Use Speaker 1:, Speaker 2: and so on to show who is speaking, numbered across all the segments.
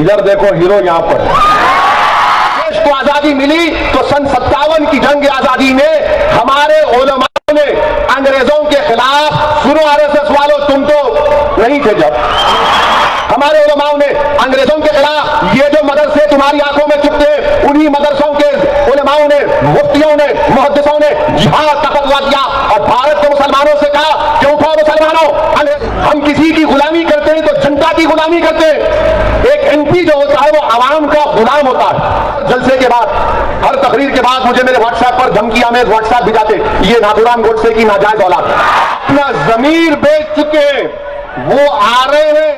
Speaker 1: इधर देखो हीरो यहां पर। देश को आजादी मिली तो सन 57 की जंग आजादी में हमारे उलमाओं ने अंग्रेजों के खिलाफ, सुनो आरएसएस वालों तुम तो नहीं थे जब, हमारे उलमाओं ने अंग्रेजों के खिलाफ ये जो मदरसे तुम्हारी आंखों में चुपते हैं, उन्हीं मदरसों के उलमाओं ने, मुफ्तियों ने, मुहद्दिसों ने जिहाद का फतवा दिया और भारत के मुसलमानों से कहा कि उठो मुसलमानों, हम किसी की गुलामी करते हैं तो जनता की गुलामी करते हैं। एक एमपी जो होता है वो आवाम का गुलाम होता है। जलसे के बाद, हर तकरीर के बाद मुझे मेरे व्हाट्सएप पर धमकियां में व्हाट्सएप भी जाते, ये नाथुराम गोडसे की नाजायज औलाद, अपना जमीर बेच चुके वो आ रहे हैं।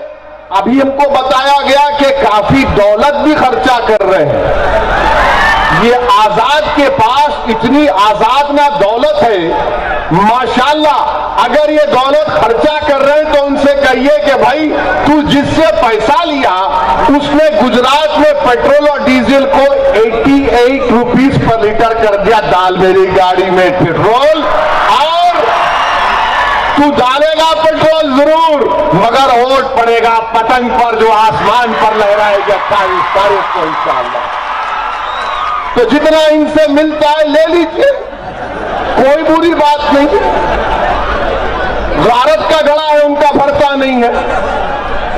Speaker 1: अभी हमको बताया गया कि काफी दौलत भी खर्चा कर रहे हैं। ये आजाद के पास इतनी आजाद ना दौलत है, माशाल्लाह। अगर ये दौलत खर्चा कर रहे हैं तो उनसे कहिए कि भाई तू जिससे पैसा लिया उसने गुजरात में पेट्रोल और डीजल को 88 रुपीज पर लीटर कर दिया। डाल मेरी गाड़ी में पेट्रोल, और तू डालेगा पेट्रोल जरूर, मगर वोट पड़ेगा पतंग पर जो आसमान पर लहराएगी 28 तारीख को इंशाअल्लाह। तो जितना इनसे मिलता है ले लीजिए, कोई बुरी बात नहीं। भारत का गला है, उनका भरता नहीं है,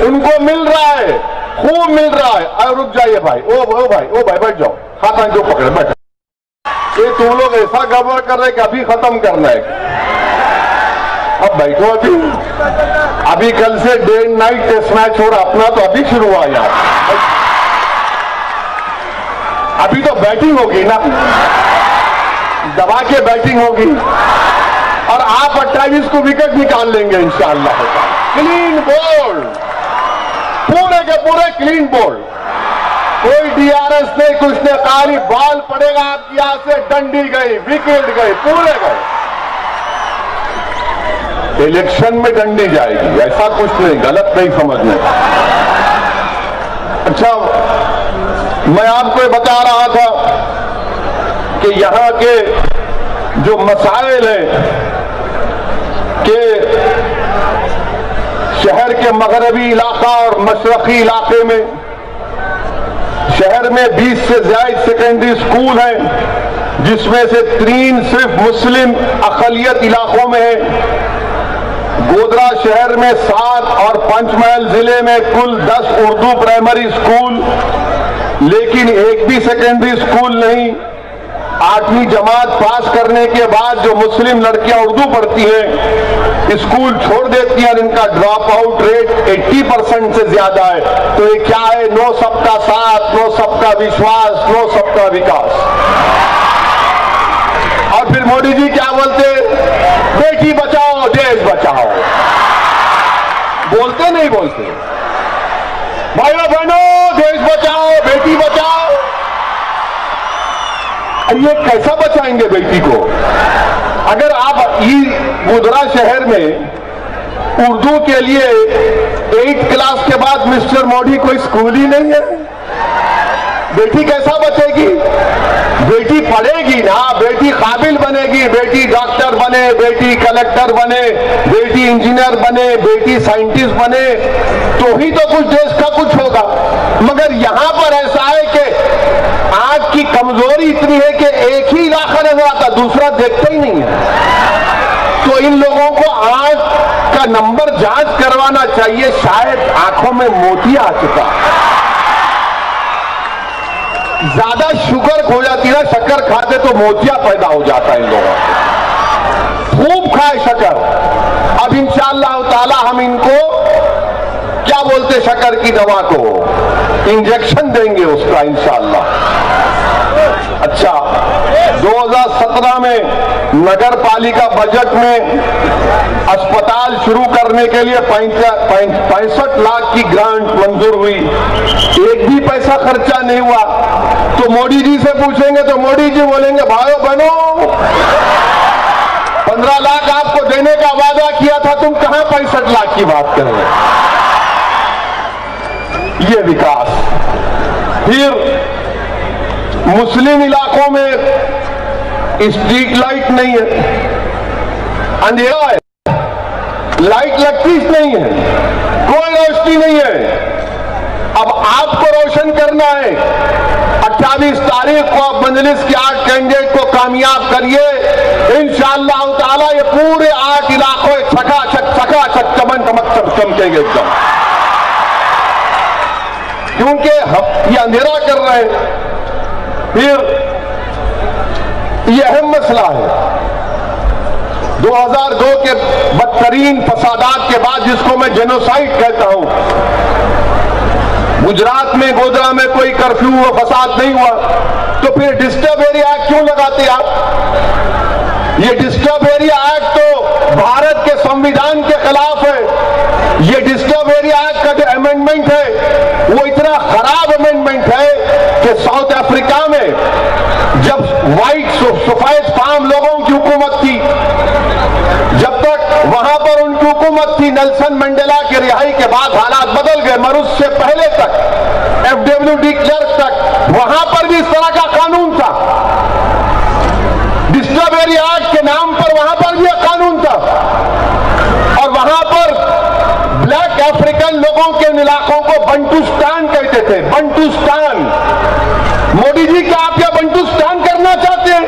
Speaker 1: उनको मिल रहा है, खूब मिल रहा है। और रुक जाइए भाई, ओ भाई बैठ जाओ, खाता जो पकड़े बैठ। ये तुम लोग ऐसा गड़बड़ कर रहे कि अभी खत्म करना है। अब बैठो, अभी कल से day and night test match हो रहा, अपना तो अभी शुरू हुआ यार। अभी तो बैटिंग होगी ना, दबा के बैटिंग होगी और आप 28 को विकेट निकाल लेंगे इंशाअल्लाह। क्लीन बोल्ड, पूरे के पूरे क्लीन बोल्ड, कोई डीआरएस नहीं, कुछ नहीं, खाली बॉल पड़ेगा आपकी यहां से, डंडी गई, विकेट गए, पूरे गए। इलेक्शन में डंडी जाएगी, ऐसा कुछ नहीं, गलत नहीं समझने। अच्छा, मैं आपको ये बता रहा था कि यहां के जो मसाइल हैं कि शहर के मगरबी इलाका और मशरकी इलाके में, शहर में 20 से ज्यादा सेकेंडरी स्कूल हैं, जिसमें से 3 सिर्फ मुस्लिम अक़लियत इलाकों में है। गोधरा शहर में 7 और पंचमहल जिले में कुल 10 उर्दू प्राइमरी स्कूल, लेकिन एक भी सेकेंडरी स्कूल नहीं। 8वीं जमात पास करने के बाद जो मुस्लिम लड़कियां उर्दू पढ़ती हैं, स्कूल छोड़ देती हैं, इनका ड्रॉप आउट रेट 80% से ज्यादा है। तो ये क्या है? नो सबका साथ, नो सबका विश्वास, नो सबका विकास। और फिर मोदी जी क्या बोलते? बेटी बचाओ देश बचाओ। बोलते नहीं बोलते? भाइयों बहनों, देश बचाओ, बेटी बचाओ। ये कैसा बचाएंगे बेटी को? अगर आप गोधरा शहर में उर्दू के लिए 8th क्लास के बाद मिस्टर मोदी कोई स्कूल ही नहीं है, बेटी कैसा बचेगी? बेटी पढ़ेगी ना, बेटी काबिल बनेगी, बेटी डॉक्टर बने, बेटी कलेक्टर बने, बेटी इंजीनियर बने, बेटी साइंटिस्ट बने, तो ही तो कुछ देश का कुछ होगा। मगर यहां पर ऐसा है कि आंख की कमजोरी इतनी है कि एक ही इलाका नजर आता, दूसरा देखते ही नहीं है। तो इन लोगों को आंख का नंबर जांच करवाना चाहिए, शायद आंखों में मोतिया आ चुका। ज्यादा शुगर हो जाती है, शक्कर खाते तो मोतिया पैदा हो जाता है इन लोगों को। खूब खाए शक्कर। अब इंशाअल्लाह ताला हम इनको क्या बोलते, शक्कर की दवा को इंजेक्शन देंगे उसका इंशाअल्लाह। अच्छा, 2017 में नगर पालिका बजट में अस्पताल शुरू करने के लिए 65 लाख की ग्रांट मंजूर हुई, एक भी पैसा खर्चा नहीं हुआ। तो मोदी जी से पूछेंगे तो मोदी जी बोलेंगे, भाइयों बहनों, 15 लाख आपको देने का वादा किया था, तुम कहां 65 लाख की बात कर रहे हो? ये विकास। फिर मुस्लिम इलाकों में स्ट्रीट लाइट नहीं है, अंधेरा है, लाइट लगती नहीं है, कोई रोशनी नहीं है। अब आपको करना है। 28 तारीख को आप मजलिस के 8 कैंडिडेट को कामयाब करिए, इंशाअल्लाह ताला ये पूरे 8 इलाकों छकाछक चमन चमकेंगे एकदम, क्योंकि हम ये अंधेरा कर रहे हैं। फिर ये अहम मसला है 2002 के बदतरीन फसादात के बाद, जिसको मैं जेनोसाइड कहता हूं। गुजरात में गोधरा में कोई कर्फ्यू व फसाद नहीं हुआ, तो फिर डिस्टर्ब एरिया एक्ट क्यों लगाते आप? ये डिस्टर्ब एरिया एक्ट तो भारत के संविधान के खिलाफ है। ये डिस्टर्ब एरिया एक्ट का जो अमेंडमेंट है वो इतना खराब अमेंडमेंट है कि साउथ अफ्रीका में जब व्हाइट सफेद फार्म लोगों की हुकूमत थी, जब तक वहां पर उनकी हुकूमत थी, नेल्सन मंडेला की रिहाई के बाद हालात बदल गए, मगर उससे पहले तक FWD क्लर्क तक वहां पर भी इस तरह का कानून था। डिस्टर्ब एरिया एक्ट के नाम पर वहां पर भी एक कानून था, और वहां पर ब्लैक अफ्रीकन लोगों के इलाकों को बंटुस्तान कहते थे। बंटुस्तान, मोदी जी क्या आप यह बंटुस्तान करना चाहते हैं?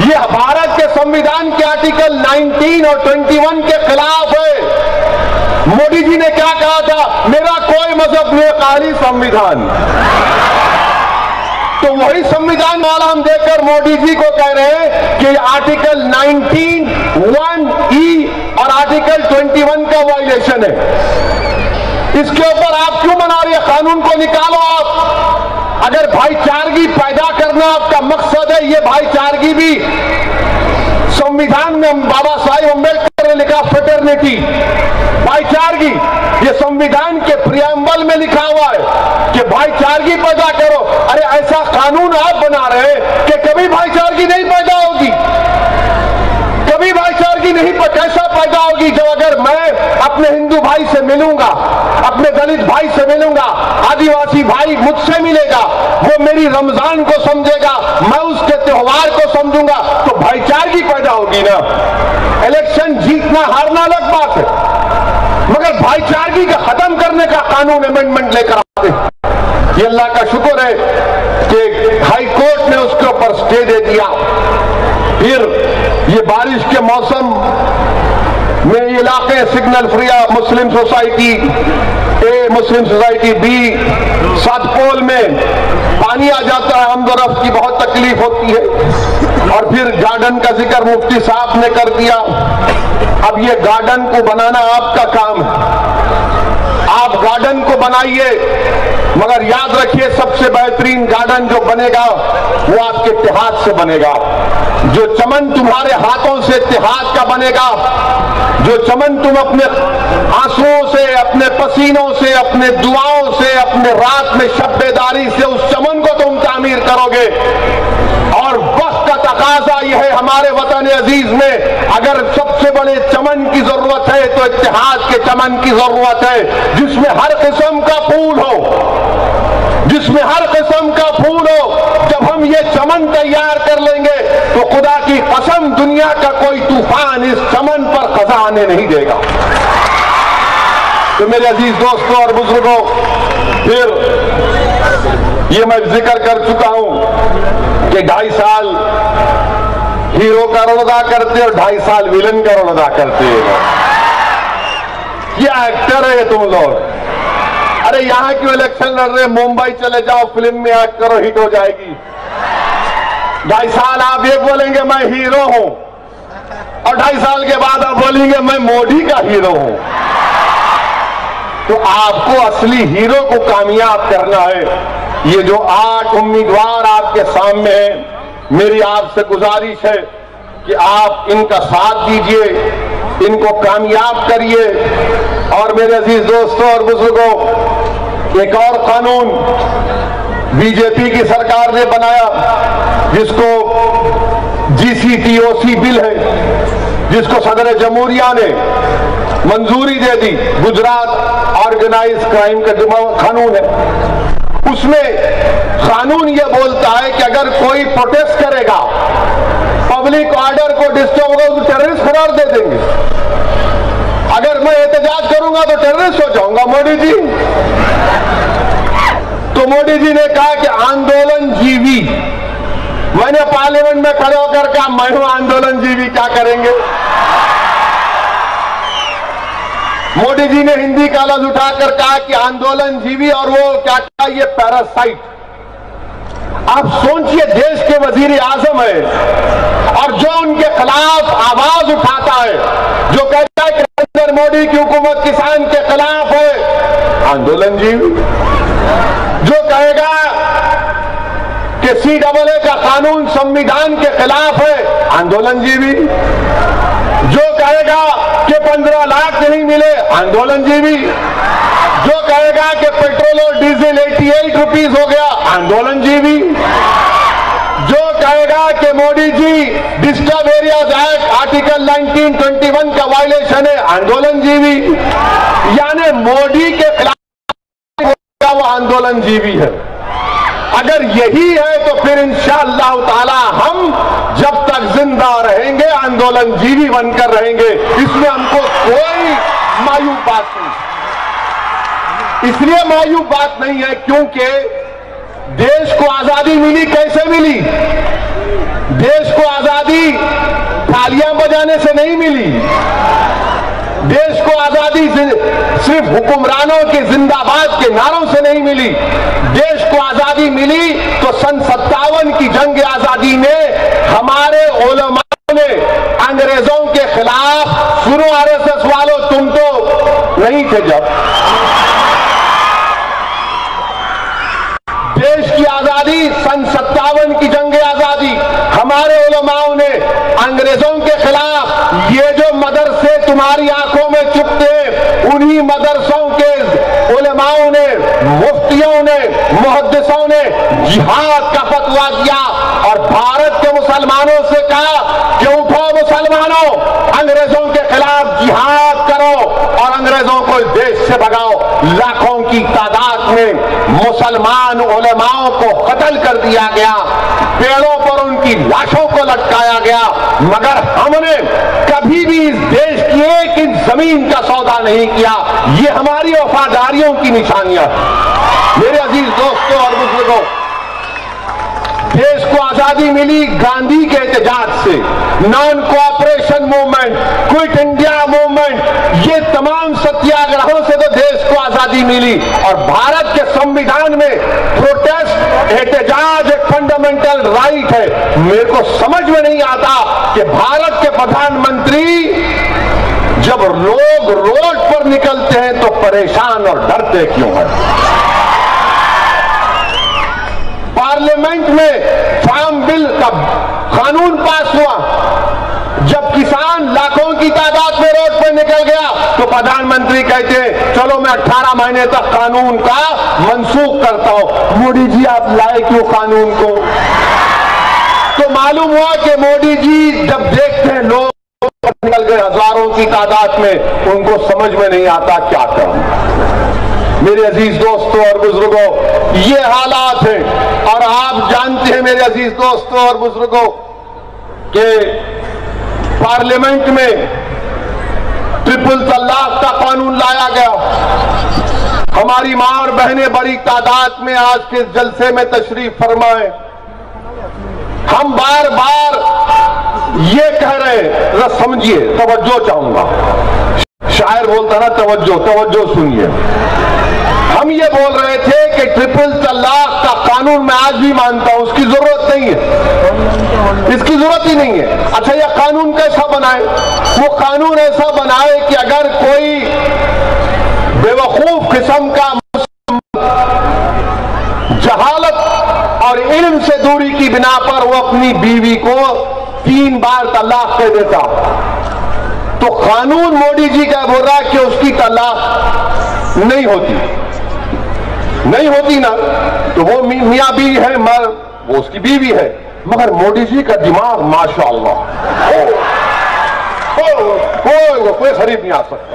Speaker 1: यह भारत के संविधान के आर्टिकल 19 और 21 के खिलाफ है। मोदी जी ने क्या कहा था? मेरा कोई मजहब नहीं, खाली संविधान। तो वही संविधान वाला हम देखकर मोदी जी को कह रहे हैं कि आर्टिकल 19, 1E और आर्टिकल 21 का वायलेशन है। इसके ऊपर आप क्यों मना रहे हैं? कानून को निकालो आप। अगर भाईचारगी पैदा करना आपका मकसद है, ये भाईचारगी भी संविधान में बाबा साहेब अम्बेडकर ने लिखा, फ्रेटर्निटी, भाईचारगी, ये संविधान के प्रियम्बल में लिखा हुआ है कि भाईचारगी पैदा करो। अरे ऐसा कानून आप बना रहे हैं कि कभी भाईचारगी नहीं पैदा होगी, कभी भाईचारगी नहीं कैसा पैदा होगी? जब अगर मैं अपने हिंदू भाई से मिलूंगा, अपने दलित भाई से मिलूंगा, आदिवासी भाई मुझसे मिलेगा, वो मेरी रमजान को समझेगा, मैं उसके त्योहार को समझूंगा, तो भाईचारगी पैदा होगी ना। इलेक्शन जीतना हारना अलग बात है, मगर भाईचारगी का खत्म करने का कानून अमेंडमेंट लेकर आते हैं। ये अल्लाह का शुक्र है कि हाई कोर्ट ने उसके ऊपर स्टे दे दिया। फिर ये बारिश के मौसम में ये इलाके सिग्नल फ्रिया, मुस्लिम सोसाइटी ए, मुस्लिम सोसाइटी बी, सातपोल में पानी आ जाता है, हमदरफ की बहुत तकलीफ होती है। और फिर गार्डन का जिक्र मुफ्ती साहब ने कर दिया। अब ये गार्डन को बनाना आपका काम है, आप गार्डन को बनाइए, मगर याद रखिए सबसे बेहतरीन गार्डन जो बनेगा वो आपके इत्तेहाद से बनेगा। जो चमन तुम्हारे हाथों से इत्तेहाद का बनेगा, जो चमन तुम अपने आंसुओं से, अपने पसीनों से, अपने दुआओं से, अपने रात में शब्बेदारी से उस चमन को तुम तामीर करोगे। और वक्त का तकाजा यह है हमारे वतन अजीज में, अगर सबसे बड़े चमन की जरूरत है तो इत्तेहाद के चमन की जरूरत है, जिसमें हर किस्म का फूल हो, जिसमें हर किस्म का फूल हो। जब हम ये चमन तैयार कर लेंगे तो खुदा की कसम दुनिया का कोई तूफान इस चमन पर कज़ा आने नहीं देगा। तो मेरे अजीज दोस्तों और बुजुर्गों, फिर ये मैं जिक्र कर चुका हूं कि 2.5 साल हीरो का रोल अदा करते और 2.5 साल विलन का रोल अदा करते हो। ये एक्टर है तुम लोग। अरे यहां क्यों इलेक्शन लड़ रहे? मुंबई चले जाओ, फिल्म में एक्ट करो, हिट हो जाएगी। 2.5 साल आप ये बोलेंगे मैं हीरो हूं, और 2.5 साल के बाद आप बोलेंगे मैं मोदी का हीरो हूं। तो आपको असली हीरो को कामयाब करना है। ये जो 8 उम्मीदवार आपके सामने हैं, मेरी आपसे गुजारिश है कि आप इनका साथ दीजिए, इनको कामयाब करिए। और मेरे अजीज दोस्तों और बुजुर्गों, एक और कानून बीजेपी की सरकार ने बनाया, जिसको GCTOC बिल है, जिसको सदर जमहूरिया ने मंजूरी दे दी। गुजरात ऑर्गेनाइज क्राइम का जो कानून है, उसमें कानून यह बोलता है कि अगर कोई प्रोटेस्ट करेगा, पब्लिक ऑर्डर को डिस्टर्ब होगा, तो टेररिस्ट करार दे देंगे। अगर मैं एहतजाज करूंगा तो टेररिस्ट हो जाऊंगा। मोदी जी तो मोदी जी ने कहा कि आंदोलन जीवी। मैंने पार्लियामेंट में खड़े होकर कहा मैं हूं आंदोलन जीवी, क्या करेंगे। मोदी जी ने हिंदी का लफ्ज उठाकर कहा कि आंदोलन जीवी, और वो क्या कहा, ये पैरासाइट। आप सोचिए, देश के वजीर आजम है और जो उनके खिलाफ आवाज उठाता है, जो कहता है कि नरेंद्र मोदी की हुकूमत किसान के खिलाफ है, आंदोलन जीवी। जो कहेगा कि CAA का कानून संविधान के खिलाफ है, आंदोलन जीवी। जो कहेगा कि 15 लाख नहीं मिले, आंदोलन जीवी। जो कहेगा कि पेट्रोल और डीजल 88 रुपीज हो गया, आंदोलन जीवी। जो कहेगा कि Modi ji disturb areas act article 1921 का वायलेशन है, आंदोलन जीवी। यानी मोदी के खिलाफ वो आंदोलन जीवी है। अगर यही है तो फिर इंशाअल्लाह ताला हम जब तक जिंदा रहेंगे आंदोलन जीवी बनकर रहेंगे। इसमें हमको कोई मायूब बात नहीं। इसलिए मायूब बात नहीं है क्योंकि देश को आजादी मिली, कैसे मिली। देश को आजादी तालियां बजाने से नहीं मिली। देश को आजादी सिर्फ हुक्मरानों के जिंदाबाद के नारों से नहीं मिली। देश को आजादी मिली तो सन 57 की जंग आजादी में हमारे उलमाओं ने अंग्रेजों के खिलाफ, सुनो RSS वालों, तुम तो नहीं थे जब देश की आजादी, सन 57 की जंग आजादी, हमारे उलमाओं ने अंग्रेजों के खिलाफ, ये जो मदरसे तुम्हारी आंखों में चुभते हैं, उन्हीं मदरसों के उलमाओं ने, मुफ्तियों ने, मुहद्दिसों ने जिहाद का फतवा दिया और भारत के मुसलमानों से कहा कि उठो मुसलमानों, अंग्रेजों के खिलाफ जिहाद करो और अंग्रेजों को देश से भगाओ। लाखों की तादाद में मुसलमान उलमाओं को कत्ल कर दिया गया, पेड़ों पर उनकी लाशों को लटकाया गया, मगर हमने कभी भी इस देश की एक इंच जमीन का सौदा नहीं किया। ये हमारी वफादारियों की निशानियां। मेरे अजीज दोस्तों और बुजुर्गों, देश को आजादी मिली गांधी के एहतजाज से, non cooperation movement, quit India movement, ये तमाम सत्याग्रहों से तो देश को आजादी मिली। और भारत के संविधान में प्रोटेस्ट, एहतजाज एक फंडामेंटल राइट है। मेरे को समझ में नहीं आता कि भारत के प्रधानमंत्री जब लोग रोड पर निकलते हैं तो परेशान और डरते क्यों हैं। पार्लियामेंट में फार्म बिल का कानून पास हुआ, जब किसान लाखों की तादाद में रोड पर निकल गया तो प्रधानमंत्री कहते हैं चलो मैं 18 महीने तक कानून का मनसूख करता हूं। मोदी जी आप लाए क्यों कानून को। तो मालूम हुआ कि मोदी जी जब देखते हैं लोग निकल गए हजारों की तादाद में, उनको समझ में नहीं आता क्या करें। मेरे अजीज दोस्तों और बुजुर्गों, ये हालात हैं। और आप जानते हैं मेरे अजीज दोस्तों और बुजुर्गों कि पार्लियामेंट में ट्रिपल तलाक का कानून लाया गया। हमारी मां और बहनें बड़ी तादाद में आज के जलसे में तशरीफ फरमाए। हम बार बार ये कह रहे हैं, जरा समझिए, तवज्जो चाहूंगा। शायर बोलता ना तवज्जो, तवज्जो सुनिए। हम ये बोल रहे थे कि ट्रिपल तलाक का कानून मैं आज भी मानता हूं, उसकी जरूरत नहीं है, इसकी जरूरत ही नहीं है। अच्छा, यह कानून कैसा बनाए? वो कानून ऐसा बनाए कि अगर कोई बेवकूफ किस्म का जहालत और इल्म से दूरी की बिना पर वो अपनी बीवी को 3 बार तलाक कह देता, तो कानून मोदी जी का बोल रहा है कि उसकी तलाक नहीं होती, नहीं होती ना, तो वो मियां बीवी है, मर वो उसकी बीवी है। मगर मोदी जी का दिमाग माशाअल्लाह, कोई खरीद नहीं आ सकता।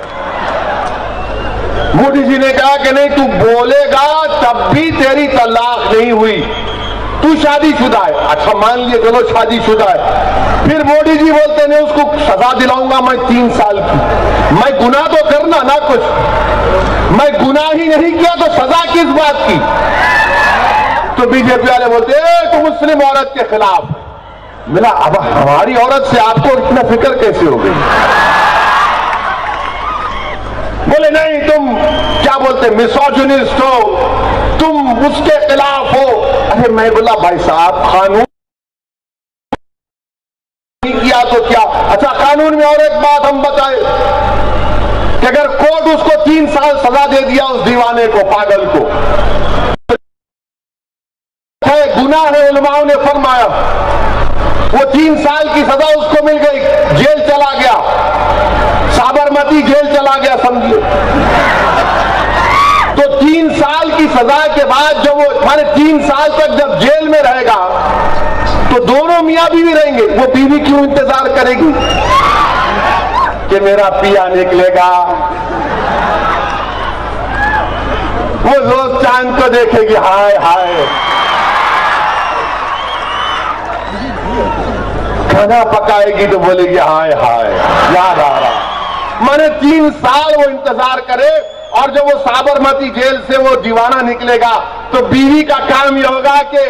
Speaker 1: मोदी जी ने कहा कि नहीं, तू बोलेगा तब भी तेरी तलाक नहीं हुई, तू शादीशुदा है। अच्छा मान लिया, चलो शादीशुदा है। फिर मोदी जी बोलते नहीं, उसको सजा दिलाऊंगा मैं 3 साल की। मैं गुनाह तो करना ना कुछ, मैं गुनाह ही नहीं किया तो सजा किस बात की। तो बीजेपी वाले बोलते तो मुस्लिम औरत के खिलाफ। मिला अब हमारी औरत से आपको इतना फिक्र कैसे हो गई? बोले नहीं तुम क्या बोलते मिसोजिनिस्ट हो, तुम उसके खिलाफ हो। अरे मैं बोला भाई साहब कानून नहीं किया तो क्या? अच्छा कानून में और एक बात हम बताए कि अगर कोर्ट उसको 3 साल सजा दे दिया उस दीवाने को, पागल को, गुनाह है, उलमाओं ने फरमाया, वो 3 साल की सजा उसको मिल गई, जेल चला गया, साबरमती जेल चला गया समझिए। तो 3 साल की सजा के बाद जब वो माने 3 साल तक जब जेल में रहेगा तो दोनों मियां बीवी रहेंगे। वो बीवी क्यों इंतजार करेगी कि मेरा पिया निकलेगा? वो रोज चांद को देखेगी, हाय हाय। खाना पकाएगी तो बोलेगी हाय हाय याद आ रहा। माने 3 साल वो इंतजार करे और जब वो साबरमती जेल से वो दीवाना निकलेगा तो बीवी का काम यह होगा कि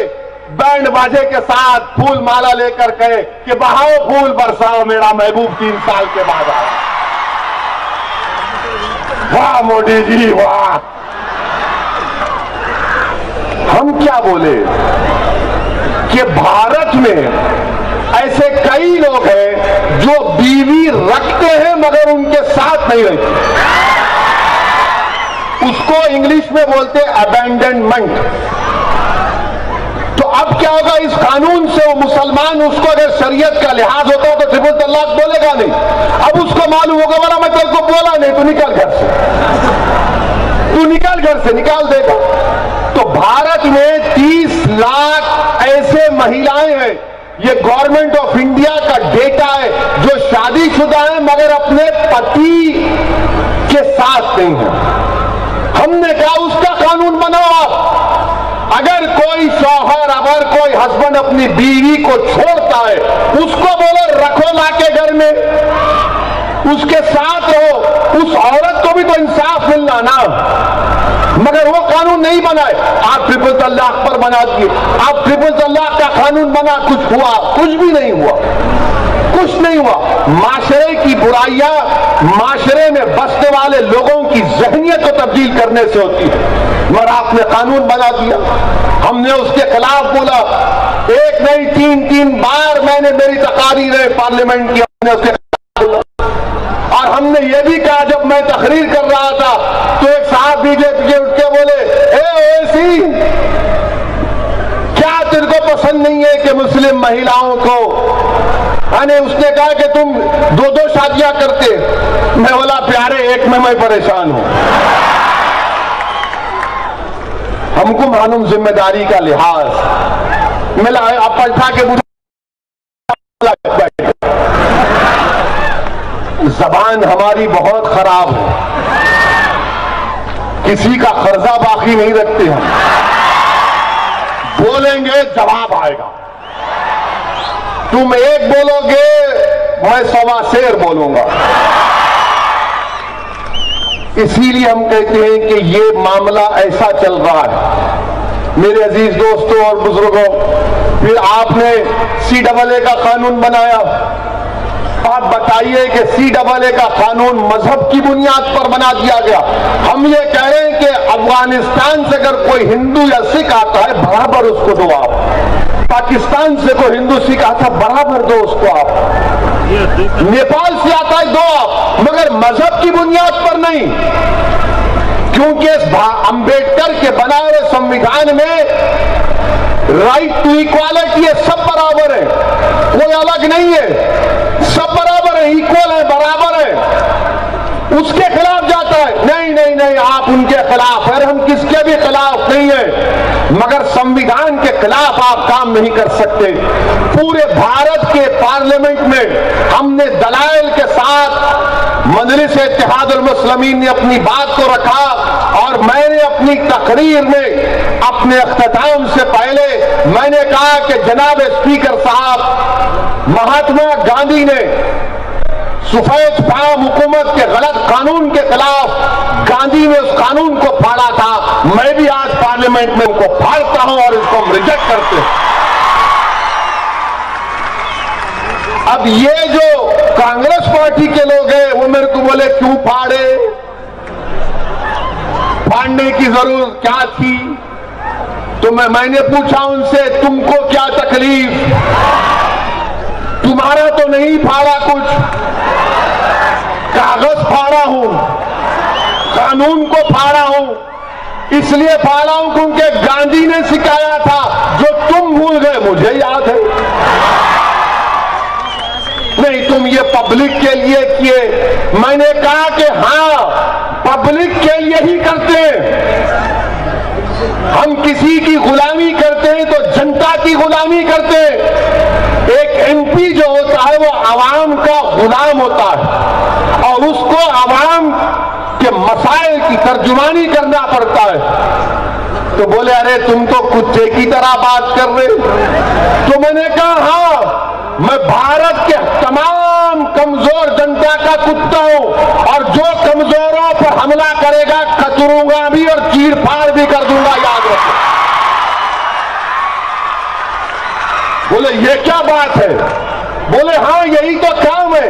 Speaker 1: बैंड बाजे के साथ फूल माला लेकर कहे कि बहाओ फूल बरसाओ, मेरा महबूब 3 साल के बाद आया। वाह मोदी जी वाह। हम क्या बोले कि भारत में ऐसे कई लोग हैं जो बीवी रखते हैं मगर उनके साथ नहीं रहते। उसको इंग्लिश में बोलते अबैंडनमेंट। तो अब क्या होगा इस कानून से? वो मुसलमान उसको अगर शरीयत का लिहाज होता तो ट्रिपल तलाक बोलेगा नहीं। अब उसको मालूम होगा बोला मैं तेरे को बोला नहीं, तू निकल घर से, तू निकल घर से, निकाल देगा। तो भारत में 30 लाख ऐसे महिलाएं हैं, ये गवर्नमेंट ऑफ इंडिया का डेटा है, जो शादीशुदा है मगर अपने पति के साथ नहीं है। हमने कहा उसका कानून बनाओ आप। अगर कोई शौहर, अगर कोई हस्बैंड अपनी बीवी को छोड़ता है, उसको बोलो रखो लाके घर में, उसके साथ रहो। उस औरत को भी तो इंसाफ मिलना ना, मगर वो कानून नहीं बनाए। आप ट्रिपल तलाक पर बना दिए, आप ट्रिपल तलाक का कानून बना, कुछ हुआ? कुछ भी नहीं हुआ, कुछ नहीं हुआ। माशरे की बुराइयां माशरे में बसने वाले लोगों की जहनियत को तब्दील करने से होती है, मगर आपने कानून बना दिया। हमने उसके खिलाफ बोला, एक नहीं 3 बार मैंने मेरी तकारीर पार्लियामेंट की, हमने उसके और हमने ये भी कहा जब मैं तकरीर कर रहा था तो एक साहब बीजेपी के उठ के बोले ओवैसी क्या तेरे को पसंद नहीं है कि मुस्लिम महिलाओं को, उसने कहा कि तुम 2-2 शादियां करते। मैं बोला प्यारे एक में मैं परेशान हूं। हमको मालूम जिम्मेदारी का लिहाज मिला है। आप पलटा के जबान हमारी बहुत खराब है, किसी का कर्जा बाकी नहीं रखते हम। बोलेंगे जवाब आएगा, तुम एक बोलोगे मैं 1.25 शेर बोलूंगा। इसीलिए हम कहते हैं कि ये मामला ऐसा चल रहा है। मेरे अजीज दोस्तों और बुजुर्गों, फिर आपने CAA का कानून बनाया। आप बताइए कि CAA का कानून मजहब की बुनियाद पर बना दिया गया। हम ये कह रहे हैं कि अफगानिस्तान से अगर कोई हिंदू या सिख आता है बराबर उसको दो आप, पाकिस्तान से कोई हिंदू सिख आता है बराबर दो उसको आप, नेपाल से आता है दो आप, मगर मजहब की बुनियाद पर नहीं। क्योंकि अंबेडकर के बनाए हुए संविधान में राइट टू इक्वालिटी है, सब बराबर है, कोई अलग नहीं है, सब बराबर है, इक्वल है, बराबर है। उसके खिलाफ जाता है, नहीं नहीं नहीं आप उनके खिलाफ है। हम किसके भी खिलाफ नहीं है, मगर संविधान के खिलाफ आप काम नहीं कर सकते। पूरे भारत के पार्लियामेंट में हमने दलाइल के साथ मजलिस इत्तेहादुल मुस्लिमीन ने अपनी बात को रखा और मैंने अपनी तकरीर में अपने अख्ताम से पहले मैंने कहा कि जनाब स्पीकर साहब, महात्मा गांधी ने सफेद फार्म हुकूमत के गलत कानून के खिलाफ गांधी ने उस कानून को फाड़ा था। मैं भी आज पार्लियामेंट में उनको फाड़ता हूं और इसको हम रिजेक्ट करते हैं। अब ये जो कांग्रेस पार्टी के लोग हैं वो मेरे को बोले क्यों फाड़े, फाड़ने की जरूरत क्या थी? तो मैंने पूछा उनसे, तुमको क्या तकलीफ, तुम्हारा तो नहीं फाड़ा कुछ, कागज फाड़ा हूं, कानून को फाड़ा हूं, इसलिए फाड़ा हूं क्योंकि गांधी ने सिखाया था, जो तुम भूल गए मुझे याद है। नहीं, तुम ये पब्लिक के लिए किए। मैंने कहा कि हां, पब्लिक के लिए ही करते हैं। हम किसी की गुलामी करते हैं तो जनता की गुलामी करते हैं। एक एमपी जो होता है वो आवाम का गुलाम होता है और उसको आवाम के मसाइल की तर्जुमानी करना पड़ता है। तो बोले अरे तुम तो कुत्ते की तरह बात कर रहे। तो मैंने कहा हाँ, मैं भारत के तमाम कमजोर जनता का कुत्ता हूं और जो कमजोरों पर हमला करेगा कतरूंगा भी और चीर फाड़ भी कर दूंगा, याद रखो। बोले ये क्या बात है? बोले हाँ, यही तो काम है।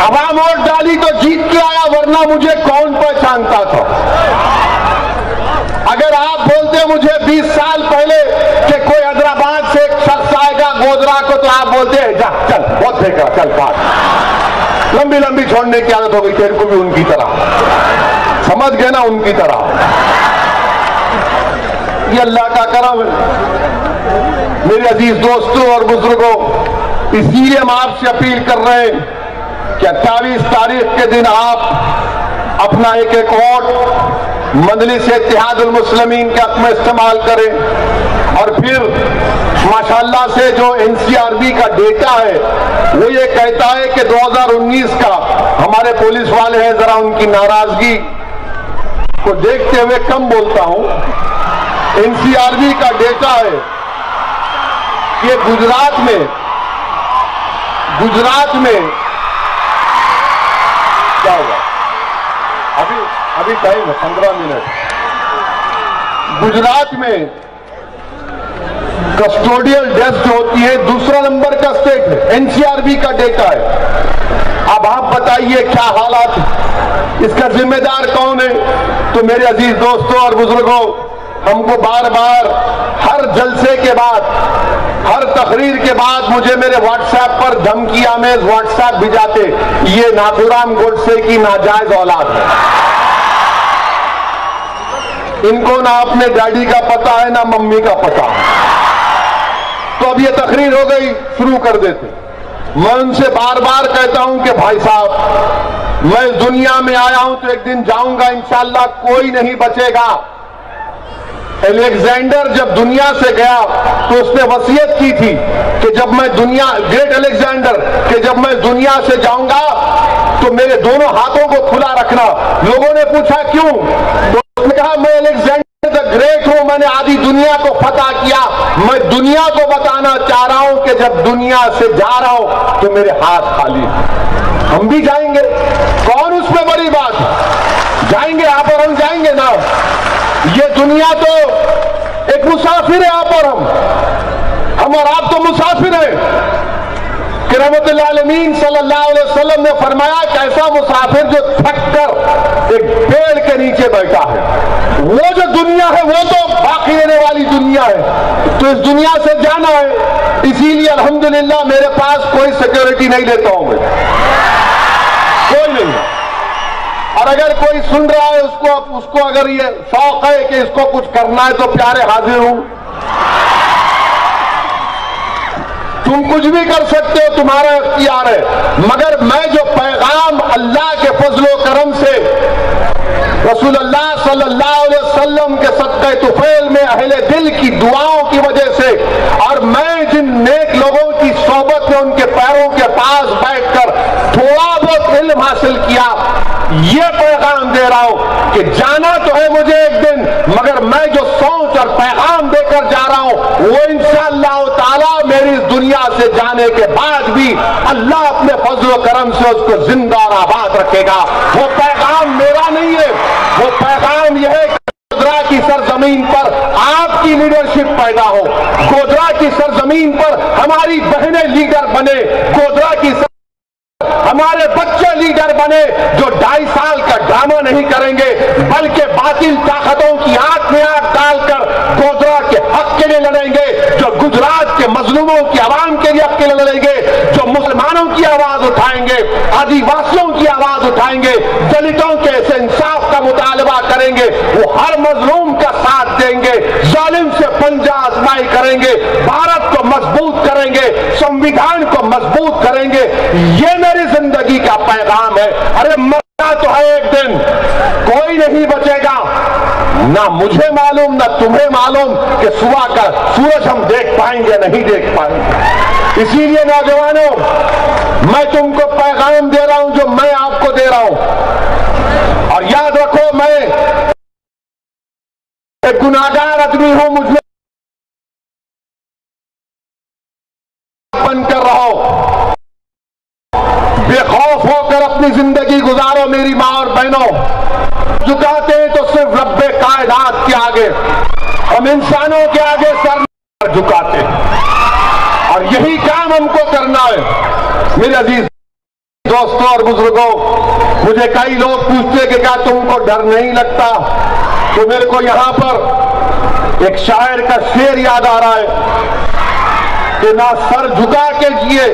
Speaker 1: अवाम वोट डाली तो जीत के आया, वरना मुझे कौन पहचानता था। अगर आप बोलते मुझे 20 साल पहले कि कोई हैदराबाद से एक शख्स आएगा गोधरा को, तो आप बोलते हैं जा चल, बहुत फेंका, चल काट। लंबी लंबी छोड़ने की आदत हो गई तेरे को भी उनकी तरह, समझ गए ना, उनकी तरह। ये अल्लाह का करम है। मेरे अजीज दोस्तों और बुजुर्गों, इसीलिए हम आपसे अपील कर रहे हैं कि 28 तारीख के दिन आप अपना एक वोट मजलिस इत्तेहादुल मुस्लिमीन के हक में इस्तेमाल करें। और फिर माशाअल्लाह से जो एनसीआरबी का डेटा है वो ये कहता है कि 2019 का, हमारे पुलिस वाले हैं जरा उनकी नाराजगी को देखते हुए कम बोलता हूं, एनसीआरबी का डेटा है कि गुजरात में क्या होगा, अभी टाइम है 15 मिनट। गुजरात में कस्टोडियल डेथ जो होती है दूसरा नंबर का स्टेट है, एनसीआरबी का डेटा है। अब आप बताइए क्या हालात है, इसका जिम्मेदार कौन है? तो मेरे अजीज दोस्तों और बुजुर्गों, हमको बार बार हर जलसे के बाद, हर तकरीर के बाद मुझे मेरे व्हाट्सएप पर धमकी आमेज व्हाट्सएप भिजाते, ये नाथूराम गोडसे की नाजायज औलाद है, इनको ना अपने डैडी का पता है ना मम्मी का पता है। तो अब ये तकरीर हो गई, शुरू कर देते। मैं उनसे बार बार कहता हूं कि भाई साहब, मैं इस दुनिया में आया हूं तो एक दिन जाऊंगा इंशाअल्लाह, कोई नहीं बचेगा। अलेक्जेंडर जब दुनिया से गया तो उसने वसीयत की थी कि जब मैं दुनिया, ग्रेट अलेक्जेंडर, कि जब मैं दुनिया से जाऊंगा तो मेरे दोनों हाथों को खुला रखना। लोगों ने पूछा क्यों? तो उसने कहा मैं अलेक्जेंडर द ग्रेट हूं, मैंने आधी दुनिया को फतह किया, मैं दुनिया को बताना चाह रहा हूं कि जब दुनिया से जा रहा हूं तो मेरे हाथ खाली। हम भी जाएंगे, कौन उसमें बड़ी बात है? जाएंगे आप और हम जाएंगे ना। ये दुनिया तो एक मुसाफिर है, आप और हम और आप तो मुसाफिर हैं। कि रहमतुल्लाह अलमीन सल्लल्लाहु अलैहि वसल्लम ने फरमाया कि ऐसा मुसाफिर जो थक कर एक पेड़ के नीचे बैठा है, वो जो दुनिया है वो तो बाकी रहने वाली दुनिया है, तो इस दुनिया से जाना है। इसीलिए अल्हम्दुलिल्लाह मेरे पास कोई सिक्योरिटी नहीं लेता हूं मैं, कोई नहीं। और अगर कोई सुन रहा है उसको अगर ये शौक है कि इसको कुछ करना है तो प्यारे हाजिर हूं, तुम कुछ भी कर सकते हो, तुम्हारा इख्तियार है। मगर मैं जो पैगाम अल्लाह के फजलो करम से, रसूलुल्लाह सल्लल्लाहु अलैहि वसल्लम के सदक़े तुफैल में अहले दिल की दुआओं की वजह से, और मैं जिन नेक लोगों की सोबत में उनके पैरों के पास बैठकर थोड़ा बहुत इल्म हासिल किया, ये पैगाम दे रहा हूं कि जाना तो है मुझे एक दिन, मगर मैं जो सोच और पैगाम देकर जा रहा हूं वो इंशाअल्लाह ताला मेरी इस दुनिया से जाने के बाद भी अल्लाह अपने फजल फजल करम से उसको जिंदा और आबाद रखेगा। वो पैगाम मेरा नहीं है, वो पैगाम यह है गोधरा की सरजमीन पर आपकी लीडरशिप पैदा हो, गोधरा की सरजमीन पर हमारी बहनें लीडर बने, गोधरा की हमारे बच्चे लीडर बने जो 2.5 साल का ड्रामा नहीं करेंगे बल्कि बातिल ताकतों की आंख में आंख डालकर गोधरा के हक के लिए लड़ेंगे, जो गुजरात के मजलूमों की आवाम के लिए हक के लिए लड़ेंगे, जो मुसलमानों की आवाज उठाएंगे, आदिवासियों की आवाज उठाएंगे, दलितों के ऐसे इंसाफ का मुतालबा करेंगे, वो हर मजलूम का साथ देंगे, जालिम से पंजा आजमाई करेंगे, भारत को मजबूत करेंगे, संविधान को मजबूत करेंगे। ये मेरी जिंदगी का पैगाम है। अरे मरना तो है एक दिन, कोई नहीं बचेगा, ना मुझे मालूम ना तुम्हें मालूम कि सुबह का सूरज हम देख पाएंगे नहीं देख पाएंगे। इसीलिए नौजवानों, मैं तुमको पैगाम दे रहा हूं जो मैं आपको दे रहा हूं, और याद रखो मैं एक गुनाहगार आदमी हूं, मुझे बंद कर रहो, बेखौफ होकर अपनी जिंदगी गुजारो। मेरी मां और बहनों, झुकाते हैं तो सिर्फ रब्बे कायनात के आगे, हम इंसानों के आगे सर झुकाते हैं, और यही काम हमको करना है। मेरे अजीज दोस्तों और बुजुर्गों, मुझे कई लोग पूछते कि क्या तुमको डर नहीं लगता, तो मेरे को यहां पर एक शायर का शेर याद आ रहा है कि ना सर झुका के जिए,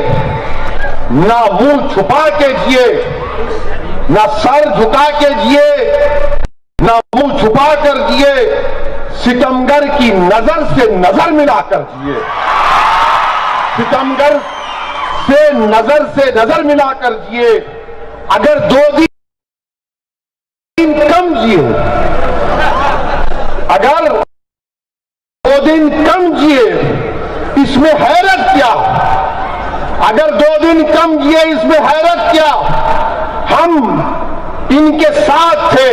Speaker 1: ना मुंह छुपा के जिए, ना सर झुका के जिए, ना मुंह छुपा कर जिए, सितमगर की नजर से नजर मिलाकर जिए, सितमगर से नजर मिलाकर जिए। अगर 2 दिन कम जिए, अगर 2 दिन कम जिए, इसमें हैरत क्या? अगर 2 दिन कम जिए, इसमें हैरत क्या? हम इनके साथ थे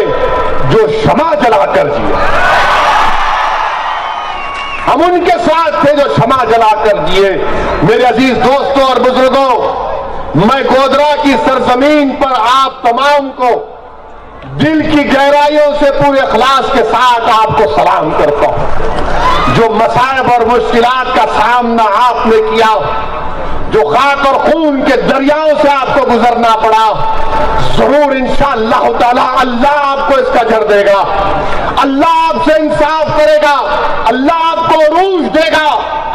Speaker 1: जो शमा जलाकर जिए, हम उनके साथ थे जो क्षमा जलाकर जिए। मेरे अजीज दोस्तों और बुजुर्गों, मैं गोधरा की सरजमीन पर आप तमाम को दिल की गहराइयों से पूरे इखलास के साथ आपको सलाम करता हूं। जो मसाइब और मुश्किलात का सामना आपने किया, जो खाक और खून के दरियाओं से आपको गुजरना पड़ा, जरूर इंशाअल्लाह ताला अल्लाह आपको इसका अजर देगा, अल्लाह आपसे इंसाफ करेगा, अल्लाह आपको रूज देगा,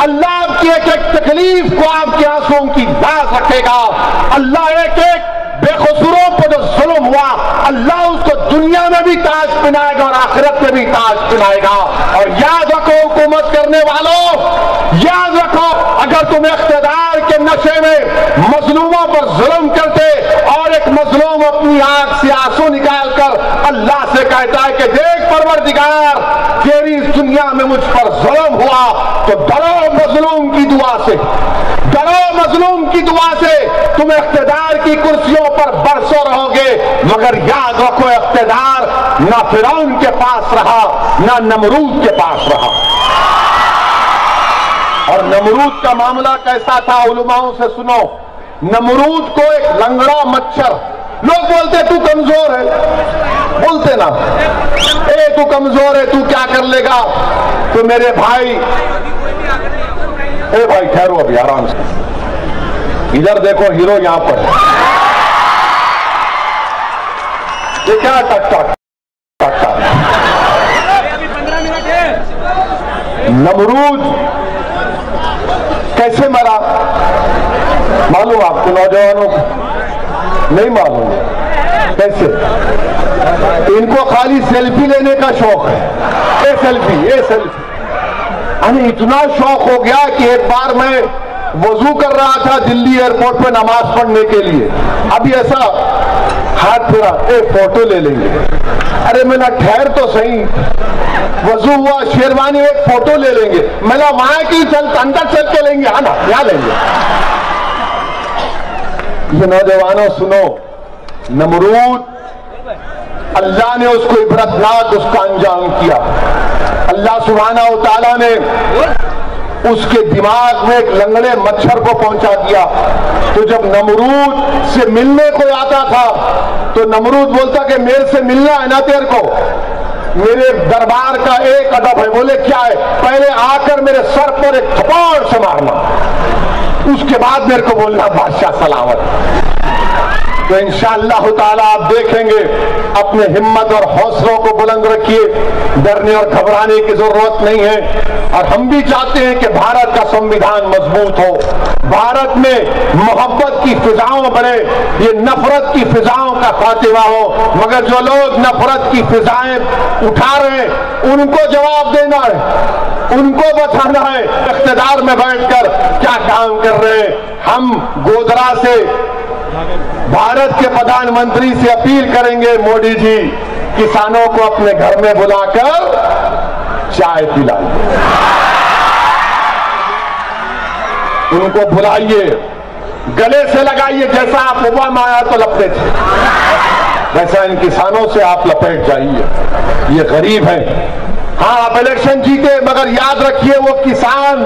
Speaker 1: अल्लाह आपकी एक एक तकलीफ को आपके आंसुओं की लाज रखेगा, अल्लाह एक एक बेकसूरों पर जो जुल्म हुआ, अल्लाह उसको दुनिया में भी ताज पहनाएगा और आखिरत में भी ताज पहनाएगा। और याद रखो हुकूमत करने वालों, याद रखो, अगर तुम इख्तिदार के नशे में मजलूमों पर जुल्म करते और एक मजलूम अपनी आंख से आंसू निकालकर अल्लाह से कहता है कि देख परवरदिगार, तेरी इस दुनिया में मुझ पर जुल्म हुआ, तो डरो मजलूम की दुआ से, डरो मजलूम की दुआ से। तुम इख्तिदार की कुर्सियों पर बरसों रहोगे, मगर याद रखो इख्तिदार ना फिरौन के पास रहा, ना नमरूद के पास रहा। और नमरूद का मामला कैसा था, उलमाओं से सुनो। नमरूद को एक लंगड़ा मच्छर, लोग बोलते तू कमजोर है, बोलते ना, ए तू कमजोर है, तू क्या कर लेगा। तो मेरे भाई, ए भाई ठहरो अभी आराम से, इधर देखो हीरो यहां पर है, ये क्या टक टक टक टक। नमरूद कैसे मरा मालूम आपको नौजवानों को? नहीं मालूम कैसे? इनको खाली सेल्फी लेने का शौक है, ये सेल्फी, ये सेल्फी। अरे इतना शौक हो गया कि एक बार मैं वजू कर रहा था दिल्ली एयरपोर्ट पे नमाज पढ़ने के लिए, अभी ऐसा हाथ फिरा, एक फोटो ले लेंगे। अरे मैंने ठहर तो सही, वजू हुआ, शेरवानी, एक फोटो ले लेंगे। मैंने वहां की चल अंदर चल के लेंगे, है ना, क्या लेंगे। ये नौजवानों सुनो, नमरूद अल्लाह ने उसको इबरतनाक उसका अंजाम किया। अल्लाह सुब्हानहू तआला ने उसके दिमाग में एक लंगड़े मच्छर को पहुंचा दिया। तो जब नमरूद से मिलने को आता था तो नमरूद बोलता कि मेरे से मिलना है ना तेरे को, मेरे दरबार का एक अदब है। बोले क्या है? पहले आकर मेरे सर पर एक थप्पड़ से मारना, उसके बाद मेरे को बोलना बादशाह सलामत। तो इंशाअल्लाह ताला आप देखेंगे, अपने हिम्मत और हौसलों को बुलंद रखिए, डरने और घबराने की जरूरत नहीं है। और हम भी चाहते हैं कि भारत का संविधान मजबूत हो, भारत में मोहब्बत की फिजाओं बढ़े, ये नफरत की फिजाओं का खात्मा हो। मगर जो लोग नफरत की फिजाएं उठा रहे हैं उनको जवाब देना है, उनको बताना है इख्तिदार में बैठकर क्या काम कर रहे हैं। हम गोधरा से भारत के प्रधानमंत्री से अपील करेंगे, मोदी जी किसानों को अपने घर में बुलाकर चाय पिलाइए, उनको बुलाइए, गले से लगाइए। जैसा आप ओबामा आया तो लपटे थे, वैसा इन किसानों से आप लपेट जाइए। ये गरीब हैं, हाँ आप इलेक्शन जीते, मगर याद रखिए वो किसान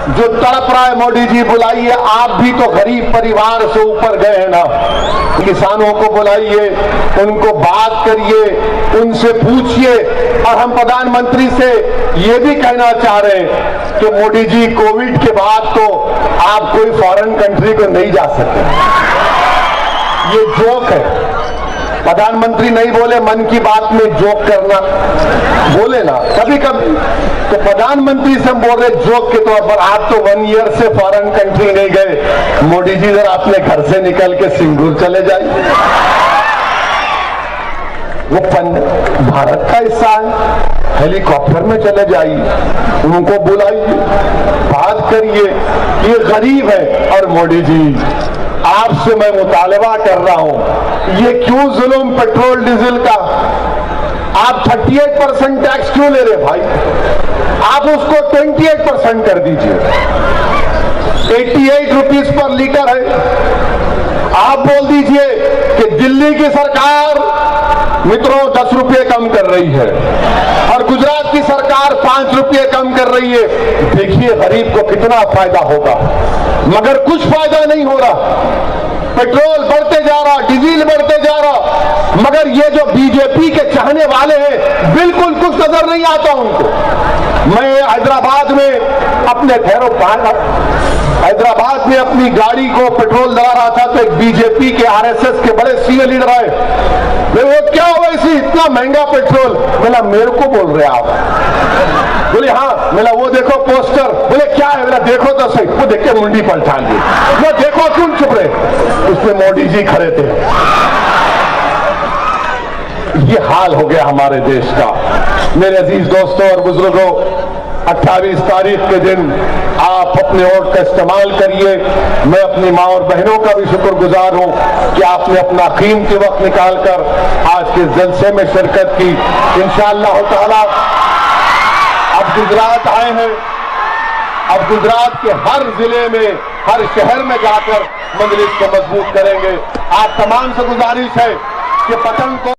Speaker 1: जो तड़प रहा है, मोदी जी बुलाइए। आप भी तो गरीब परिवार से ऊपर गए हैं ना, किसानों को बुलाइए, उनको बात करिए, उनसे पूछिए। और हम प्रधानमंत्री से ये भी कहना चाह रहे हैं कि मोदी जी कोविड के बाद तो आप कोई फॉरेन कंट्री को नहीं जा सकते, ये जोक है। प्रधानमंत्री नहीं बोले मन की बात में जोक करना, बोले ना कभी कभी। तो प्रधानमंत्री से हम बोल रहे जोक के तौर पर, आप तो 1 ईयर से फॉरेन कंट्री नहीं गए, मोदी जी जरा अपने घर से निकल के सिंगूर चले जाइए, वो भारत का हिस्सा है, हेलीकॉप्टर में चले जाइए, उनको बुलाइए, बात करिए। ये गरीब है। और मोदी जी आपसे मैं मुतालबा कर रहा हूं, ये क्यों जुल्म पेट्रोल डीजल का? आप 38% टैक्स क्यों ले रहे भाई? आप उसको 28% कर दीजिए, 88 रुपीज पर लीटर है। आप बोल दीजिए कि दिल्ली की सरकार मित्रों 10 रुपये कम कर रही है और गुजरात की सरकार 5 रुपये कम कर रही है। देखिए गरीब को कितना फायदा होगा, मगर कुछ फायदा नहीं हो रहा। पेट्रोल बढ़ते जा रहा, डीजल बढ़ते जा रहा, मगर ये जो बीजेपी के चाहने वाले हैं बिल्कुल कुछ नजर नहीं आता उनको। मैं हैदराबाद में अपने हैदराबाद में अपनी गाड़ी को पेट्रोल डला रहा था तो एक बीजेपी के आरएसएस के बड़े सीनियर लीडर आए, वो क्या हुआ इसी इतना महंगा पेट्रोल? बोला मेरे को बोल रहे आप? बोले हाँ। बोला वो देखो पोस्टर। बोले क्या है? बोला देखो तो सही। वो देख के मुंडी पलटा ली। वो देखो क्यों चुप रहे? उसमें मोदी जी खड़े थे। ये हाल हो गया हमारे देश का। मेरे अजीज दोस्तों और बुजुर्गों, 28 तारीख के दिन आप अपने वोट का इस्तेमाल करिए। मैं अपनी माँ और बहनों का भी शुक्रगुजार हूँ कि आपने अपना कीमती वक्त निकालकर आज के जलसे में शिरकत की। इंशाअल्लाह ताला अब गुजरात आए हैं, अब गुजरात के हर जिले में, हर शहर में जाकर मजलिस को मजबूत करेंगे। आप तमाम से गुजारिश है कि पतंग को